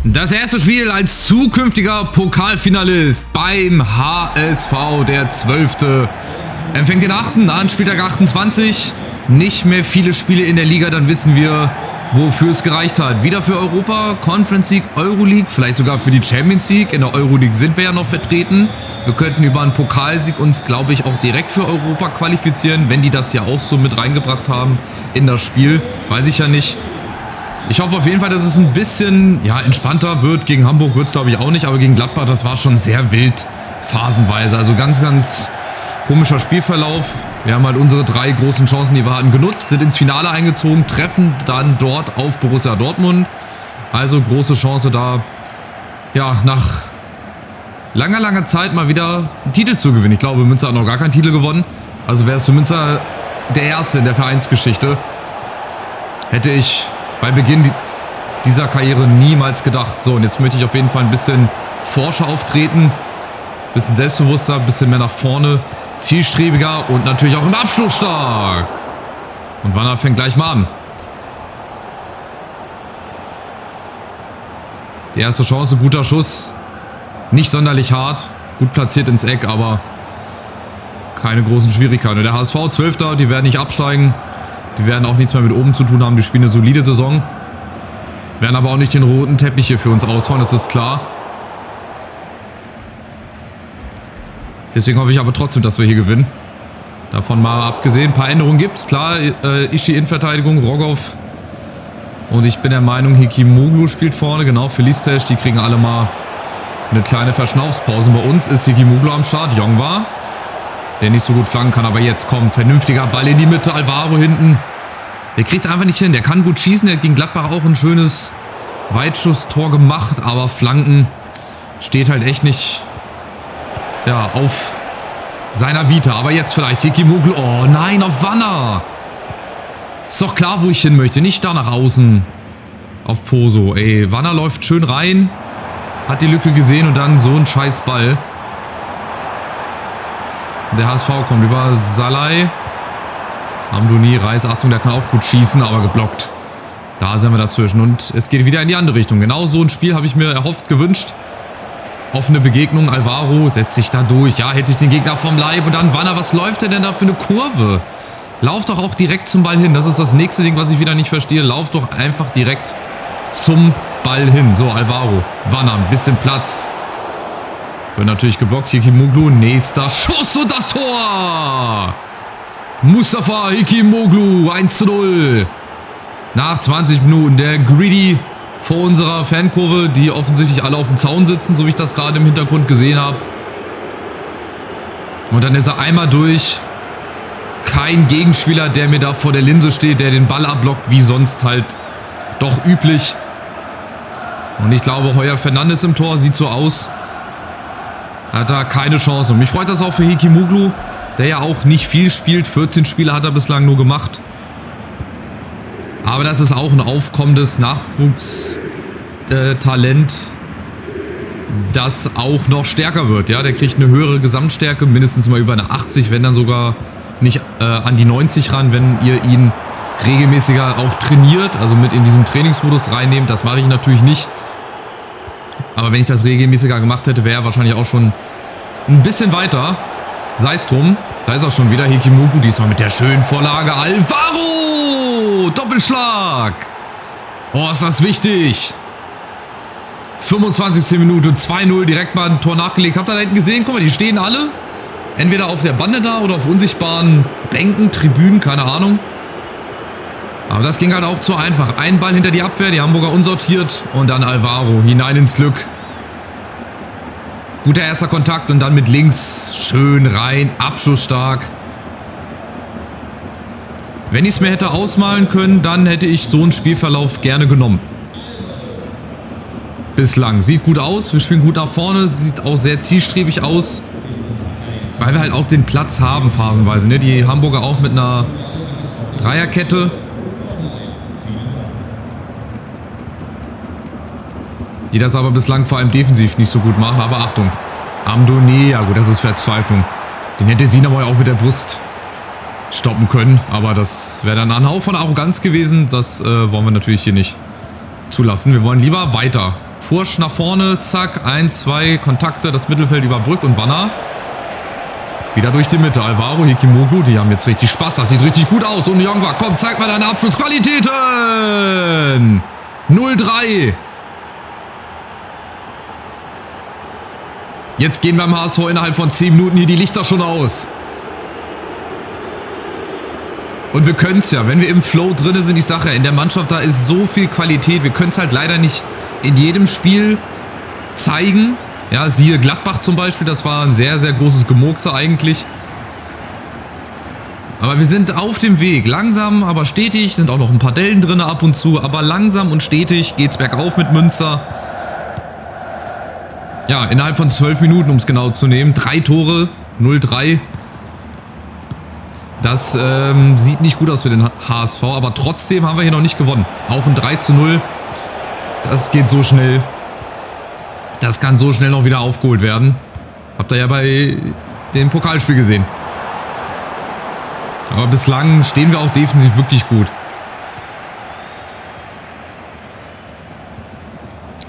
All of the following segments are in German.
Das erste Spiel als zukünftiger Pokalfinalist beim HSV, der 12. empfängt den 8. an Spieltag 28. Nicht mehr viele Spiele in der Liga, dann wissen wir, wofür es gereicht hat. Wieder für Europa, Conference League, Euroleague, vielleicht sogar für die Champions League. In der Euroleague sind wir ja noch vertreten. Wir könnten über einen Pokalsieg uns, glaube ich, auch direkt für Europa qualifizieren, wenn die das ja auch so mit reingebracht haben in das Spiel. Weiß ich ja nicht. Ich hoffe auf jeden Fall, dass es ein bisschen entspannter wird. Gegen Hamburg wird es, glaube ich, auch nicht, aber gegen Gladbach, das war schon sehr wild phasenweise. Also ganz, ganz komischer Spielverlauf. Wir haben halt unsere 3 großen Chancen, die wir hatten, genutzt, sind ins Finale eingezogen, treffen dann dort auf Borussia Dortmund. Also große Chance da, nach langer, langer Zeit mal wieder einen Titel zu gewinnen. Ich glaube, Münster hat noch gar keinen Titel gewonnen. Also wäre es für Münster der erste in der Vereinsgeschichte. Hätte ich bei Beginn dieser Karriere niemals gedacht. So, und jetzt möchte ich auf jeden Fall ein bisschen forscher auftreten. Ein bisschen selbstbewusster, ein bisschen mehr nach vorne. Zielstrebiger und natürlich auch im Abschluss stark. Und Wanner fängt gleich mal an. Die erste Chance, guter Schuss. Nicht sonderlich hart. Gut platziert ins Eck, aber keine großen Schwierigkeiten. Der HSV 12. Die werden nicht absteigen. Die werden auch nichts mehr mit oben zu tun haben. Die spielen eine solide Saison. Werden aber auch nicht den roten Teppich hier für uns aushauen, das ist klar. Deswegen hoffe ich aber trotzdem, dass wir hier gewinnen. Davon mal abgesehen. Ein paar Änderungen gibt es. Klar, Ischi Innenverteidigung, Rogov. Und ich bin der Meinung, Hikimoglu spielt vorne. Genau, Felistesh. Die kriegen alle mal eine kleine Verschnaufspause. Bei uns ist Hikimoglu am Start. Jongwa, der nicht so gut flanken kann, aber jetzt kommt vernünftiger Ball in die Mitte. Alvaro hinten. Der kriegt es einfach nicht hin. Der kann gut schießen. Der hat gegen Gladbach auch ein schönes Weitschusstor gemacht. Aber Flanken steht halt echt nicht auf seiner Vita. Aber jetzt vielleicht Hikimoglu. Oh nein, auf Wanner. Ist doch klar, wo ich hin möchte. Nicht da nach außen auf Poso. Ey, Wanner läuft schön rein. Hat die Lücke gesehen und dann so ein scheiß Ball. Der HSV kommt über Salai. Amdouni, Reis, Achtung, der kann auch gut schießen, aber geblockt. Da sind wir dazwischen und es geht wieder in die andere Richtung. Genau so ein Spiel habe ich mir erhofft, gewünscht. Offene Begegnung, Alvaro setzt sich da durch, hält sich den Gegner vom Leib und dann Wanner, was läuft denn da für eine Kurve? Lauf doch auch direkt zum Ball hin, das ist das nächste Ding, was ich wieder nicht verstehe. Lauf doch einfach direkt zum Ball hin. So, Alvaro, Wanner, ein bisschen Platz. Wird natürlich geblockt, Hikimoglu, nächster Schuss und das Tor! Mustafa Hikimoglu, 1:0. Nach 20 Minuten, der Greedy vor unserer Fankurve, die offensichtlich alle auf dem Zaun sitzen, so wie ich das gerade im Hintergrund gesehen habe. Und dann ist er einmal durch. Kein Gegenspieler, der mir da vor der Linse steht, der den Ball abblockt, wie sonst halt doch üblich. Und ich glaube, Heuer Fernandes im Tor sieht so aus. Hat da keine Chance. Und mich freut das auch für Hikimoglu, der ja auch nicht viel spielt. 14 Spiele hat er bislang nur gemacht. Aber das ist auch ein aufkommendes Nachwuchstalent, das auch noch stärker wird. Ja, der kriegt eine höhere Gesamtstärke, mindestens mal über eine 80, wenn dann sogar nicht an die 90 ran, wenn ihr ihn regelmäßiger auch trainiert, also mit in diesen Trainingsmodus reinnehmt. Das mache ich natürlich nicht. Aber wenn ich das regelmäßiger gemacht hätte, wäre er wahrscheinlich auch schon ein bisschen weiter. Sei es drum. Da ist er schon wieder, Hikimoglu, diesmal mit der schönen Vorlage. Alvaro! Doppelschlag! Oh, ist das wichtig. 25. Minute, 2:0, direkt mal ein Tor nachgelegt. Habt ihr da hinten gesehen? Guck mal, die stehen alle. Entweder auf der Bande da oder auf unsichtbaren Bänken, Tribünen, keine Ahnung. Aber das ging halt auch zu einfach. Ein Ball hinter die Abwehr, die Hamburger unsortiert und dann Alvaro hinein ins Glück. Guter erster Kontakt und dann mit links schön rein, abschlussstark. Wenn ich es mir hätte ausmalen können, dann hätte ich so einen Spielverlauf gerne genommen. Bislang. Sieht gut aus, wir spielen gut nach vorne, sieht auch sehr zielstrebig aus. Weil wir halt auch den Platz haben phasenweise. Ne? Die Hamburger auch mit einer Dreierkette. Die das aber bislang vor allem defensiv nicht so gut machen. Aber Achtung, Amdouni, ja gut, das ist Verzweiflung. Den hätte Sinamoy auch mit der Brust stoppen können. Aber das wäre dann ein Hauch von Arroganz gewesen. Das wollen wir natürlich hier nicht zulassen. Wir wollen lieber weiter. Fursch nach vorne, zack, 1, 2 Kontakte, das Mittelfeld überbrückt und Wanner wieder durch die Mitte. Alvaro, Hekimoku, die haben jetzt richtig Spaß, das sieht richtig gut aus. Und Jongwa, komm, zeig mal deine Abschlussqualitäten. 0-3. Jetzt gehen beim HSV innerhalb von 10 Minuten hier die Lichter schon aus. Und wir können es ja, wenn wir im Flow drin sind, ich sage ja, in der Mannschaft, da ist so viel Qualität. Wir können es halt leider nicht in jedem Spiel zeigen. Ja, siehe Gladbach zum Beispiel, das war ein sehr, sehr großes Gemurkse eigentlich. Aber wir sind auf dem Weg, langsam, aber stetig, sind auch noch ein paar Dellen drin ab und zu, aber langsam und stetig geht's bergauf mit Münster. Ja, innerhalb von 12 Minuten, um es genau zu nehmen, 3 Tore, 0-3. Das sieht nicht gut aus für den HSV, aber trotzdem haben wir hier noch nicht gewonnen. Auch ein 3-0, das geht so schnell. Das kann so schnell noch wieder aufgeholt werden. Habt ihr ja bei dem Pokalspiel gesehen. Aber bislang stehen wir auch defensiv wirklich gut.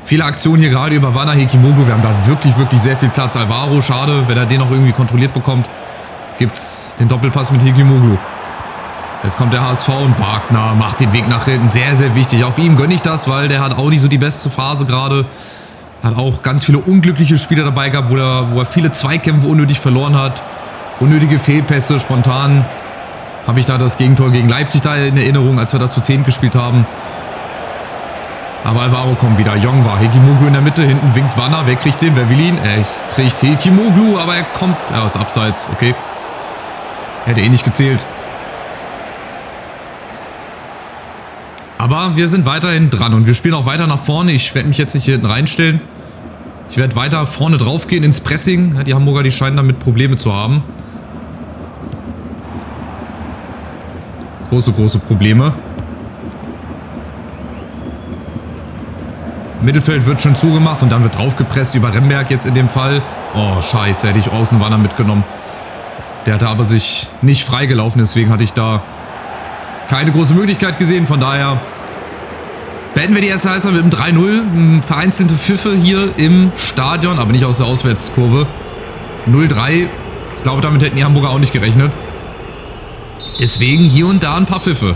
Viele Aktionen hier gerade über Wanner, Hekimoku. Wir haben da wirklich, wirklich sehr viel Platz. Alvaro, schade, wenn er den noch irgendwie kontrolliert bekommt. Gibt's den Doppelpass mit Hekimoku. Jetzt kommt der HSV und Wagner macht den Weg nach hinten. Sehr, sehr wichtig. Auch ihm gönne ich das, weil der hat auch nicht so die beste Phase gerade. Hat auch ganz viele unglückliche Spiele dabei gehabt, wo er viele Zweikämpfe unnötig verloren hat. Unnötige Fehlpässe, spontan. Habe ich da das Gegentor gegen Leipzig da in Erinnerung, als wir da zu 10 gespielt haben. Aber Alvaro kommt wieder. Jongwa, Hekimoku in der Mitte, hinten winkt Wanner. Wer kriegt den? Wer will ihn? Er kriegt Hekimoku, aber er kommt... Ja, ist abseits, okay. Hätte eh nicht gezählt. Aber wir sind weiterhin dran und wir spielen auch weiter nach vorne. Ich werde mich jetzt nicht hier hinten reinstellen. Ich werde weiter vorne drauf gehen ins Pressing. Ja, die Hamburger, die scheinen damit Probleme zu haben. Große, große Probleme. Mittelfeld wird schon zugemacht und dann wird draufgepresst über Remberg jetzt in dem Fall. Oh, scheiße, hätte ich Außenwanner mitgenommen. Der hatte aber sich nicht freigelaufen, deswegen hatte ich da keine große Möglichkeit gesehen. Von daher beenden wir die erste Halbzeit mit einem 3-0. Vereinzelte Pfiffe hier im Stadion, aber nicht aus der Auswärtskurve. 0-3. Ich glaube, damit hätten die Hamburger auch nicht gerechnet. Deswegen hier und da ein paar Pfiffe.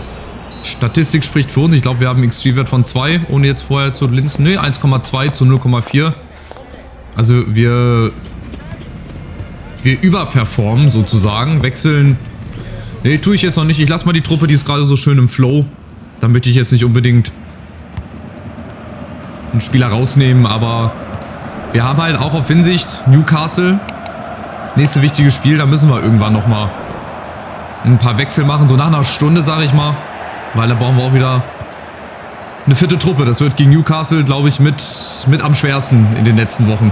Statistik spricht für uns. Ich glaube, wir haben einen XG-Wert von 2, ohne jetzt vorher zu linsen. Ne, 1,2 zu 0,4. Also wir überperformen sozusagen. Wechseln. Ne, tue ich jetzt noch nicht. Ich lasse mal die Truppe, die ist gerade so schön im Flow. Da möchte ich jetzt nicht unbedingt einen Spieler rausnehmen, aber wir haben halt auch auf Hinsicht Newcastle. Das nächste wichtige Spiel, da müssen wir irgendwann nochmal ein paar Wechsel machen. So nach einer Stunde, sage ich mal. Weil da brauchen wir auch wieder eine fitte Truppe. Das wird gegen Newcastle, glaube ich, mit am schwersten in den letzten Wochen.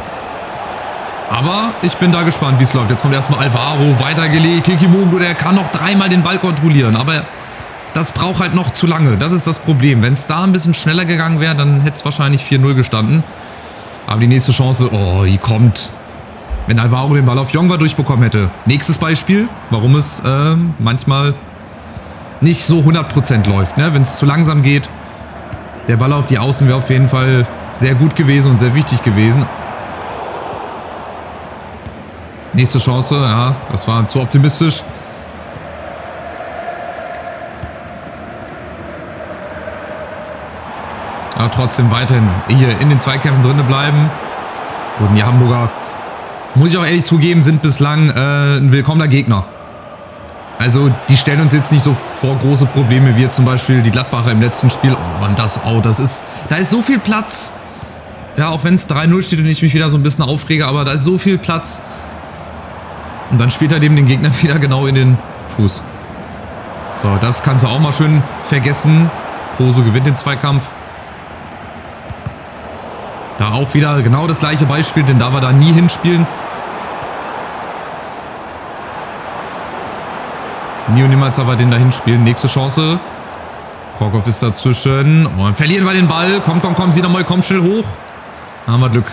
Aber ich bin da gespannt, wie es läuft. Jetzt kommt erstmal Alvaro, weitergelegt. Hekimoku, der kann noch 3-mal den Ball kontrollieren. Aber das braucht halt noch zu lange. Das ist das Problem. Wenn es da ein bisschen schneller gegangen wäre, dann hätte es wahrscheinlich 4-0 gestanden. Aber die nächste Chance, oh, die kommt. Wenn Alvaro den Ball auf Jongwa durchbekommen hätte. Nächstes Beispiel, warum es manchmal nicht so 100% läuft. Ne? Wenn es zu langsam geht. Der Ball auf die Außen wäre auf jeden Fall sehr gut gewesen und sehr wichtig gewesen. Nächste Chance, ja, das war zu optimistisch. Aber trotzdem weiterhin hier in den Zweikämpfen drin bleiben. Und die Hamburger, muss ich auch ehrlich zugeben, sind bislang ein willkommener Gegner. Also die stellen uns jetzt nicht so vor große Probleme, wie zum Beispiel die Gladbacher im letzten Spiel. Oh, und das auch, da ist so viel Platz. Ja, auch wenn es 3-0 steht und ich mich wieder so ein bisschen aufrege, aber da ist so viel Platz. Und dann spielt er dem den Gegner wieder genau in den Fuß. So, das kannst du auch mal schön vergessen. Poso gewinnt den Zweikampf. Da auch wieder genau das gleiche Beispiel, denn da wir da nie hinspielen. Nie und niemals aber den da hinspielen. Nächste Chance. Rogoff ist dazwischen. Und verlieren wir den Ball. Komm, Sinamoi, komm schnell hoch. Da haben wir Glück.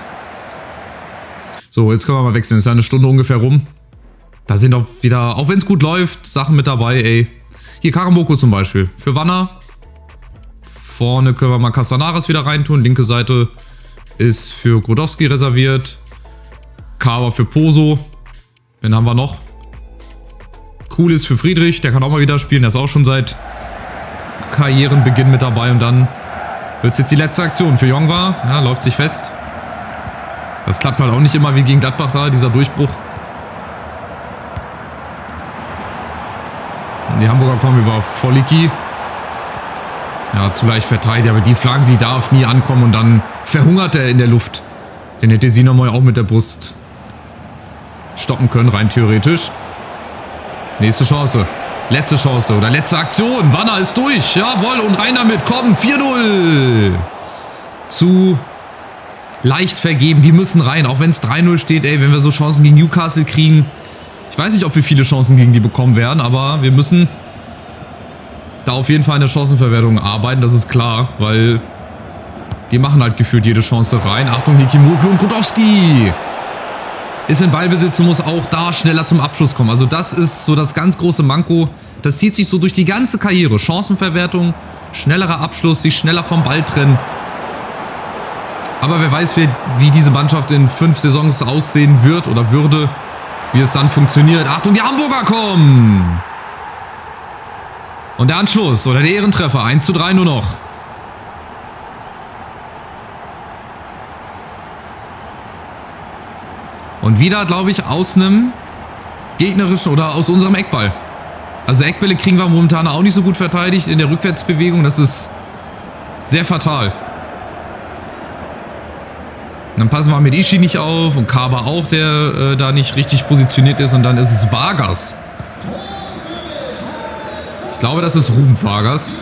So, jetzt können wir mal wechseln. Ist ja eine Stunde ungefähr rum. Da sind auch wieder, auch wenn es gut läuft, Sachen mit dabei, ey. Hier Karamoko zum Beispiel. Für Wanner. Vorne können wir mal Castanaras wieder reintun. Linke Seite ist für Grodowski reserviert. Kava für Poso. Wen haben wir noch? Cool ist für Friedrich, der kann auch mal wieder spielen. Der ist auch schon seit Karrierenbeginn mit dabei. Und dann wird es jetzt die letzte Aktion für Jongwa. Ja, läuft sich fest. Das klappt halt auch nicht immer wie gegen Gladbach da, dieser Durchbruch. Die Hamburger kommen über Voliki. Ja, zu leicht verteidigt, aber die Flanke, die darf nie ankommen und dann verhungert er in der Luft. Den hätte Sinamoy auch mit der Brust stoppen können, rein theoretisch. Nächste Chance. Letzte Chance oder letzte Aktion. Wanner ist durch. Jawohl, und rein damit. Komm, 4-0. Zu leicht vergeben. Die müssen rein, auch wenn es 3-0 steht. Ey, wenn wir so Chancen gegen Newcastle kriegen. Ich weiß nicht, ob wir viele Chancen gegen die bekommen werden, aber wir müssen da auf jeden Fall in der Chancenverwertung arbeiten. Das ist klar, weil die machen halt gefühlt jede Chance rein. Achtung, Hikimoglu und Grodowski ist in Ballbesitz und muss auch da schneller zum Abschluss kommen. Also das ist so das ganz große Manko. Das zieht sich so durch die ganze Karriere. Chancenverwertung, schnellerer Abschluss, sich schneller vom Ball trennen. Aber wer weiß, wie diese Mannschaft in 5 Saisons aussehen wird oder würde, wie es dann funktioniert. Achtung, die Hamburger kommen! Und der Anschluss oder der Ehrentreffer. 1:3 nur noch. Und wieder, glaube ich, aus einem gegnerischen oder aus unserem Eckball. Also Eckbälle kriegen wir momentan auch nicht so gut verteidigt in der Rückwärtsbewegung. Das ist sehr fatal. Und dann passen wir mit Ishii nicht auf und Kaba auch, der da nicht richtig positioniert ist. Und dann ist es Vargas. Ich glaube, das ist Ruben Vargas.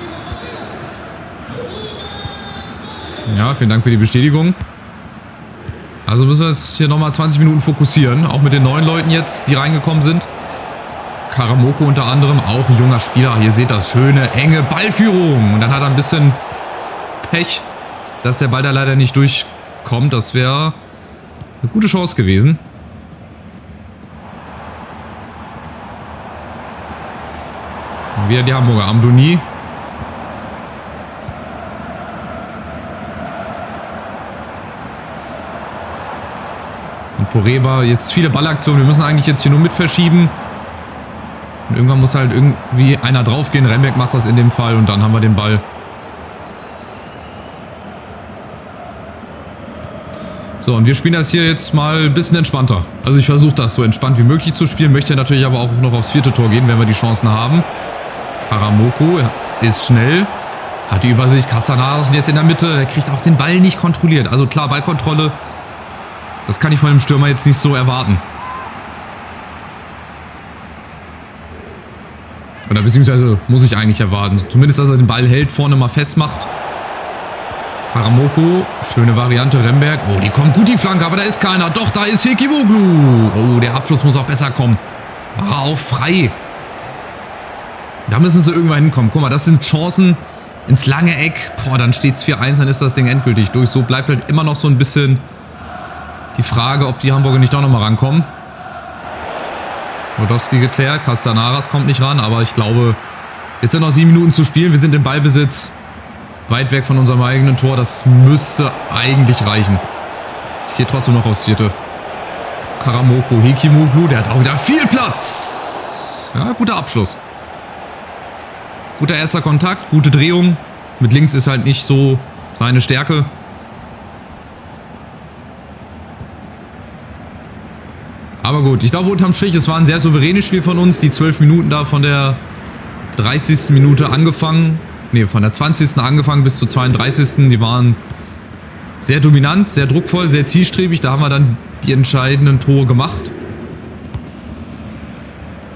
Ja, vielen Dank für die Bestätigung. Also müssen wir jetzt hier nochmal 20 Minuten fokussieren. Auch mit den neuen Leuten jetzt, die reingekommen sind. Karamoko unter anderem, auch ein junger Spieler. Ihr seht das, schöne, enge Ballführung. Und dann hat er ein bisschen Pech, dass der Ball da leider nicht durchkommt. Das wäre eine gute Chance gewesen. Und wieder die Hamburger. Amdouni. Und Poreba, jetzt viele Ballaktionen. Wir müssen eigentlich jetzt hier nur mit verschieben. Und irgendwann muss halt irgendwie einer draufgehen. Rembeck macht das in dem Fall und dann haben wir den Ball. So, und wir spielen das hier jetzt mal ein bisschen entspannter. Also ich versuche das so entspannt wie möglich zu spielen. Möchte natürlich aber auch noch aufs 4. Tor gehen, wenn wir die Chancen haben. Karamoko ist schnell. Hat die Übersicht. Castanaras und jetzt in der Mitte. Der kriegt auch den Ball nicht kontrolliert. Also klar, Ballkontrolle. Das kann ich von einem Stürmer jetzt nicht so erwarten. Oder beziehungsweise muss ich eigentlich erwarten. Zumindest, dass er den Ball hält, vorne mal festmacht. Karamoko, schöne Variante, Remberg. Oh, die kommt gut, die Flanke, aber da ist keiner. Doch, da ist Hikimoglu. Oh, der Abschluss muss auch besser kommen. War er auch frei. Da müssen sie irgendwann hinkommen. Guck mal, das sind Chancen ins lange Eck. Boah, dann steht es 4-1, dann ist das Ding endgültig durch. So bleibt halt immer noch so ein bisschen die Frage, ob die Hamburger nicht doch nochmal rankommen. Grodowski geklärt, Castanaras kommt nicht ran, aber ich glaube, jetzt sind noch 7 Minuten zu spielen. Wir sind im Ballbesitz, weit weg von unserem eigenen Tor. Das müsste eigentlich reichen. Ich gehe trotzdem noch aufs 4. Karamoko, Hikimoglu, der hat auch wieder viel Platz. Ja, guter Abschluss. Guter erster Kontakt, gute Drehung. Mit links ist halt nicht so seine Stärke. Aber gut, ich glaube unterm Strich, es war ein sehr souveränes Spiel von uns. Die 12 Minuten da von der 30. Minute angefangen. Ne, von der 20. angefangen bis zur 32. Die waren sehr dominant, sehr druckvoll, sehr zielstrebig. Da haben wir dann die entscheidenden Tore gemacht.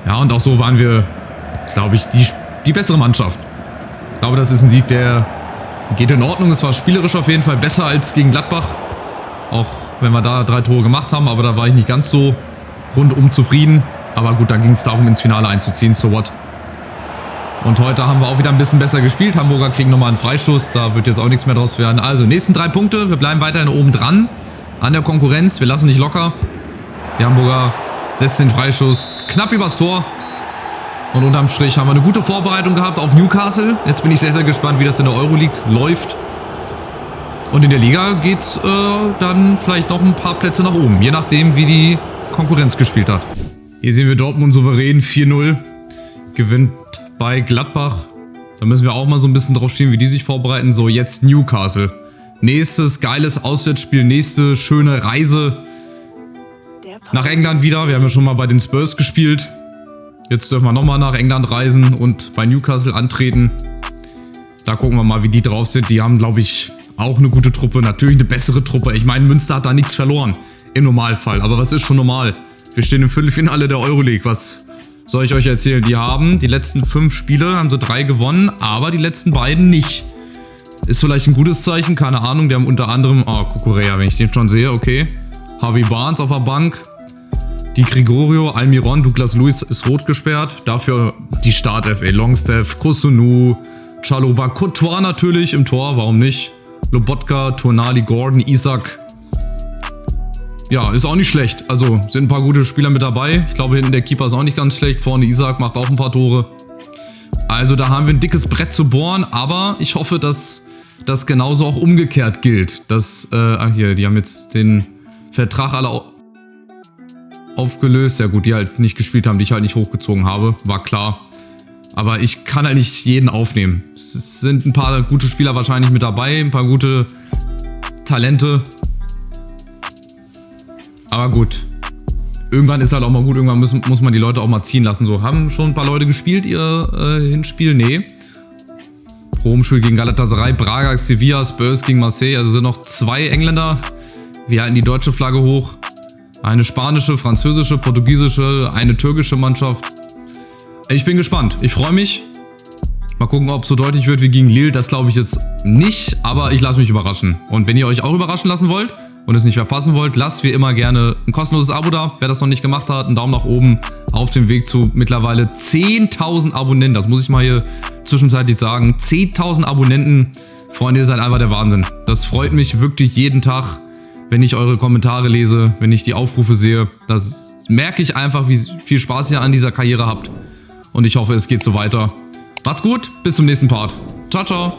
Ja, und auch so waren wir, glaube ich, die bessere Mannschaft. Ich glaube, das ist ein Sieg, der geht in Ordnung. Es war spielerisch auf jeden Fall besser als gegen Gladbach. Auch wenn wir da 3 Tore gemacht haben, aber da war ich nicht ganz so rundum zufrieden. Aber gut, da ging es darum, ins Finale einzuziehen, so what. Und heute haben wir auch wieder ein bisschen besser gespielt. Hamburger kriegen nochmal einen Freistoß, da wird jetzt auch nichts mehr draus werden. Also, nächsten 3 Punkte, wir bleiben weiterhin oben dran an der Konkurrenz. Wir lassen nicht locker. Die Hamburger setzen den Freistoß knapp übers Tor. Und unterm Strich haben wir eine gute Vorbereitung gehabt auf Newcastle. Jetzt bin ich sehr, sehr gespannt, wie das in der Euroleague läuft. Und in der Liga geht's dann vielleicht noch ein paar Plätze nach oben, je nachdem, wie die Konkurrenz gespielt hat. Hier sehen wir Dortmund souverän 4-0. Gewinnt bei Gladbach. Da müssen wir auch mal so ein bisschen drauf stehen, wie die sich vorbereiten. So, jetzt Newcastle. Nächstes geiles Auswärtsspiel, nächste schöne Reise nach England wieder. Wir haben ja schon mal bei den Spurs gespielt. Jetzt dürfen wir nochmal nach England reisen und bei Newcastle antreten. Da gucken wir mal, wie die drauf sind. Die haben, glaube ich, auch eine gute Truppe. Natürlich eine bessere Truppe. Ich meine, Münster hat da nichts verloren. Im Normalfall. Aber was ist schon normal? Wir stehen im Viertelfinale der Euroleague. Was soll ich euch erzählen? Die haben die letzten 5 Spiele, haben sie 3 gewonnen, aber die letzten beiden nicht. Ist vielleicht ein gutes Zeichen, keine Ahnung. Die haben unter anderem, Kukurea, wenn ich den schon sehe, okay. Harvey Barnes auf der Bank. Di Gregorio, Almiron, Douglas Luiz ist rot gesperrt. Dafür die Startelf, Longstaff, Kusunu, Chalobah, Courtois natürlich im Tor, warum nicht? Lobotka, Tonali, Gordon, Isak. Ja, ist auch nicht schlecht. Also sind ein paar gute Spieler mit dabei. Ich glaube, hinten der Keeper ist auch nicht ganz schlecht. Vorne Isak macht auch ein paar Tore. Also da haben wir ein dickes Brett zu bohren. Aber ich hoffe, dass das genauso auch umgekehrt gilt. Dass, hier, die haben jetzt den Vertrag alle aufgelöst. Ja gut, die halt nicht gespielt haben, die ich halt nicht hochgezogen habe. War klar. Aber ich kann halt nicht jeden aufnehmen. Es sind ein paar gute Spieler wahrscheinlich mit dabei. Ein paar gute Talente. Aber gut, irgendwann ist halt auch mal gut, irgendwann muss man die Leute auch mal ziehen lassen. So, haben schon ein paar Leute gespielt, ihr Hinspiel? Nee. Rom-Spiel gegen Galatasaray, Braga, Sevilla, Spurs gegen Marseille. Also sind noch 2 Engländer. Wir halten die deutsche Flagge hoch. Eine spanische, französische, portugiesische, eine türkische Mannschaft. Ich bin gespannt, ich freue mich. Mal gucken, ob es so deutlich wird wie gegen Lille. Das glaube ich jetzt nicht, aber ich lasse mich überraschen. Und wenn ihr euch auch überraschen lassen wollt und es nicht verpassen wollt, lasst wie immer gerne ein kostenloses Abo da. Wer das noch nicht gemacht hat, einen Daumen nach oben auf dem Weg zu mittlerweile 10.000 Abonnenten. Das muss ich mal hier zwischenzeitlich sagen. 10.000 Abonnenten. Freunde, ihr seid einfach der Wahnsinn. Das freut mich wirklich jeden Tag, wenn ich eure Kommentare lese, wenn ich die Aufrufe sehe. Das merke ich einfach, wie viel Spaß ihr an dieser Karriere habt. Und ich hoffe, es geht so weiter. Macht's gut, bis zum nächsten Part. Ciao, ciao.